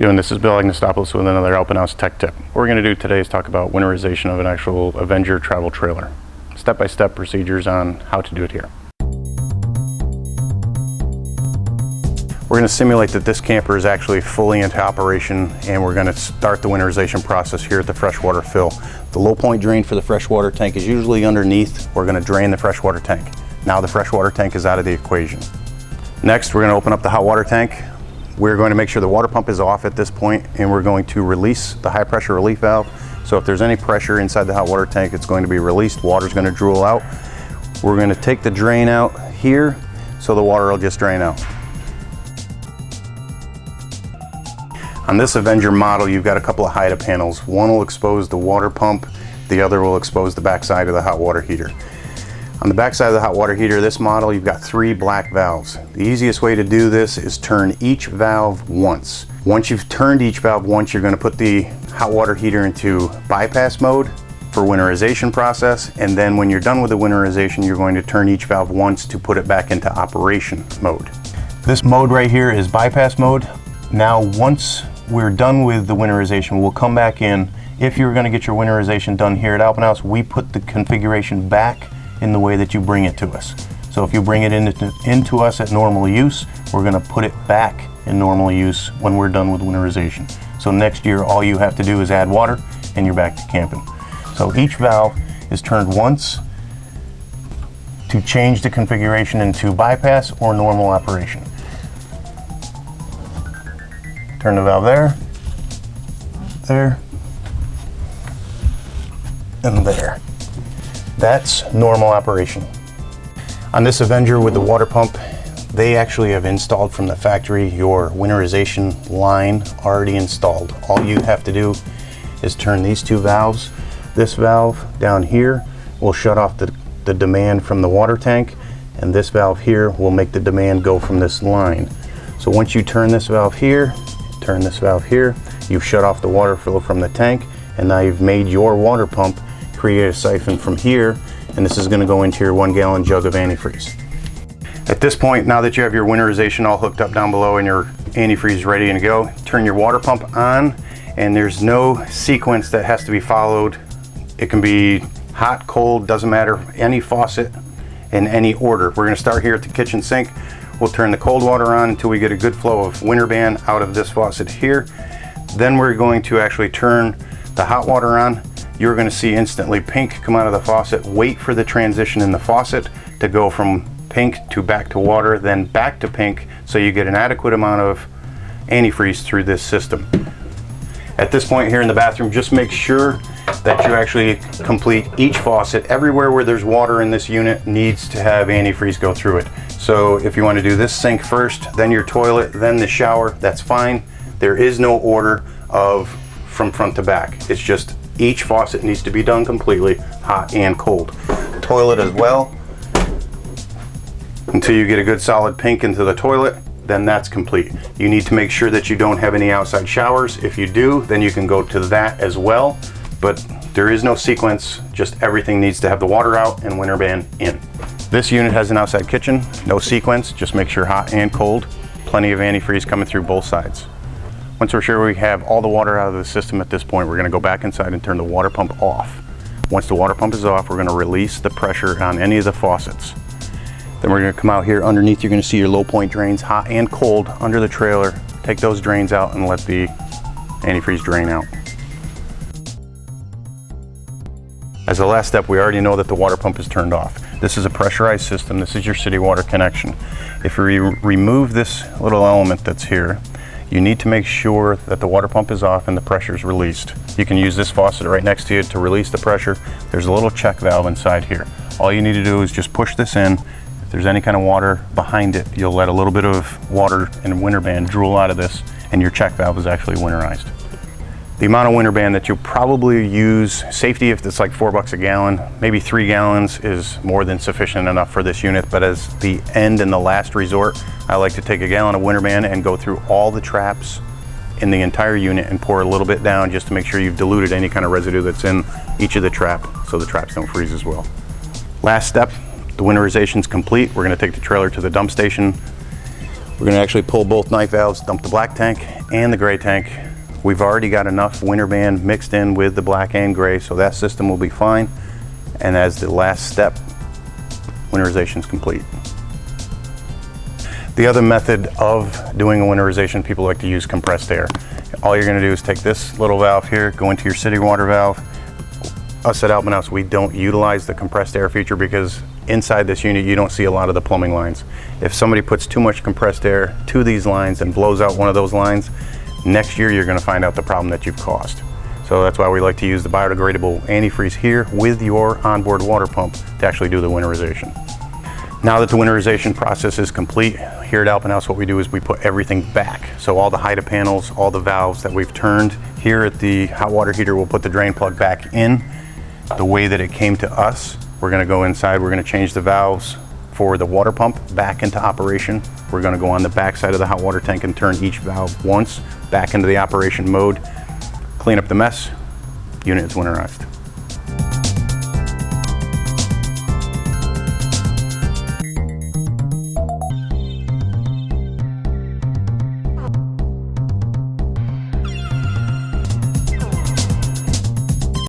Doing this is Bill Agnostopoulos with another Alpin Haus tech tip. What we're going to do today is talk about winterization of an actual Avenger travel trailer. Step-by-step procedures on how to do it here. We're going to simulate that this camper is actually fully into operation, and we're going to start the winterization process here at the freshwater fill. The low point drain for the freshwater tank is usually underneath. We're going to drain the freshwater tank. Now the freshwater tank is out of the equation. Next, we're going to open up the hot water tank. We're going to make sure the water pump is off at this point, and we're going to release the high pressure relief valve. So if there's any pressure inside the hot water tank, it's going to be released. Water's going to drool out. We're going to take the drain out here, so the water will just drain out. On this Avenger model, you've got a couple of hide-up panels. One will expose the water pump, the other will expose the backside of the hot water heater. On the backside of the hot water heater, this model, you've got 3 black valves. The easiest way to do this is turn each valve once. Once you've turned each valve once, you're going to put the hot water heater into bypass mode for winterization process, and then when you're done with the winterization, you're going to turn each valve once to put it back into operation mode. This mode right here is bypass mode. Now once we're done with the winterization, we'll come back in. If you're going to get your winterization done here at Alpin Haus, we put the configuration back in the way that you bring it to us. So if you bring it into us at normal use, we're going to put it back in normal use when we're done with winterization. So next year, all you have to do is add water and you're back to camping. So each valve is turned once to change the configuration into bypass or normal operation. Turn the valve there, there, and there. That's normal operation. On this Avenger with the water pump, they actually have installed from the factory your winterization line already installed. All you have to do is turn these 2 valves. This valve down here will shut off the demand from the water tank, and this valve here will make the demand go from this line. So once you turn this valve here, turn this valve here, you've shut off the water flow from the tank, and now you've made your water pump create a siphon from here, and this is going to go into your 1-gallon jug of antifreeze. At this point, now that you have your winterization all hooked up down below and your antifreeze ready to go, turn your water pump on, and there's no sequence that has to be followed. It can be hot, cold, doesn't matter, any faucet in any order. We're going to start here at the kitchen sink. We'll turn the cold water on until we get a good flow of Winterband out of this faucet here. Then we're going to actually turn the hot water on. You're going to see instantly pink come out of the faucet. Wait for the transition in the faucet to go from pink to back to water, then back to pink, so you get an adequate amount of antifreeze through this system. At this point here in the bathroom, just make sure that you actually complete each faucet. Everywhere where there's water in this unit needs to have antifreeze go through it. So if you want to do this sink first, then your toilet, then the shower, that's fine. There is no order of from front to back. It's just each faucet needs to be done completely, hot and cold. Toilet as well. Until you get a good solid pink into the toilet, then that's complete. You need to make sure that you don't have any outside showers. If you do, then you can go to that as well. But there is no sequence, just everything needs to have the water out and Winterband in. This unit has an outside kitchen, no sequence, just make sure hot and cold. Plenty of antifreeze coming through both sides. Once we're sure we have all the water out of the system at this point, we're going to go back inside and turn the water pump off. Once the water pump is off, we're going to release the pressure on any of the faucets. Then we're going to come out here underneath. You're going to see your low point drains, hot and cold, under the trailer. Take those drains out and let the antifreeze drain out. As a last step, we already know that the water pump is turned off. This is a pressurized system. This is your city water connection. If we remove this little element that's here, you need to make sure that the water pump is off and the pressure is released. You can use this faucet right next to you to release the pressure. There's a little check valve inside here. All you need to do is just push this in. If there's any kind of water behind it, you'll let a little bit of water and Winterband drool out of this, and your check valve is actually winterized. The amount of Winterband that you'll probably use, safety if it's like $4 a gallon, maybe 3 gallons is more than sufficient enough for this unit, but as the end and the last resort, I like to take a gallon of Winterband and go through all the traps in the entire unit and pour a little bit down just to make sure you've diluted any kind of residue that's in each of the traps so the traps don't freeze as well. Last step, the winterization is complete. We're going to take the trailer to the dump station. We're gonna actually pull both knife valves, dump the black tank and the gray tank. We've already got enough winter band mixed in with the black and gray, so that system will be fine. And as the last step, winterization is complete. The other method of doing a winterization, people like to use compressed air. All you're gonna do is take this little valve here, go into your city water valve. Us at Alpin Haus, we don't utilize the compressed air feature because inside this unit, you don't see a lot of the plumbing lines. If somebody puts too much compressed air to these lines and blows out one of those lines, next year you're gonna find out the problem that you've caused. So that's why we like to use the biodegradable antifreeze here with your onboard water pump to actually do the winterization. Now that the winterization process is complete, here at Alpin Haus, what we do is we put everything back. So all the Haida panels, all the valves that we've turned, here at the hot water heater, we'll put the drain plug back in the way that it came to us. We're gonna go inside, we're gonna change the valves for the water pump back into operation. We're gonna go on the back side of the hot water tank and turn each valve once back into the operation mode, clean up the mess, unit is winterized.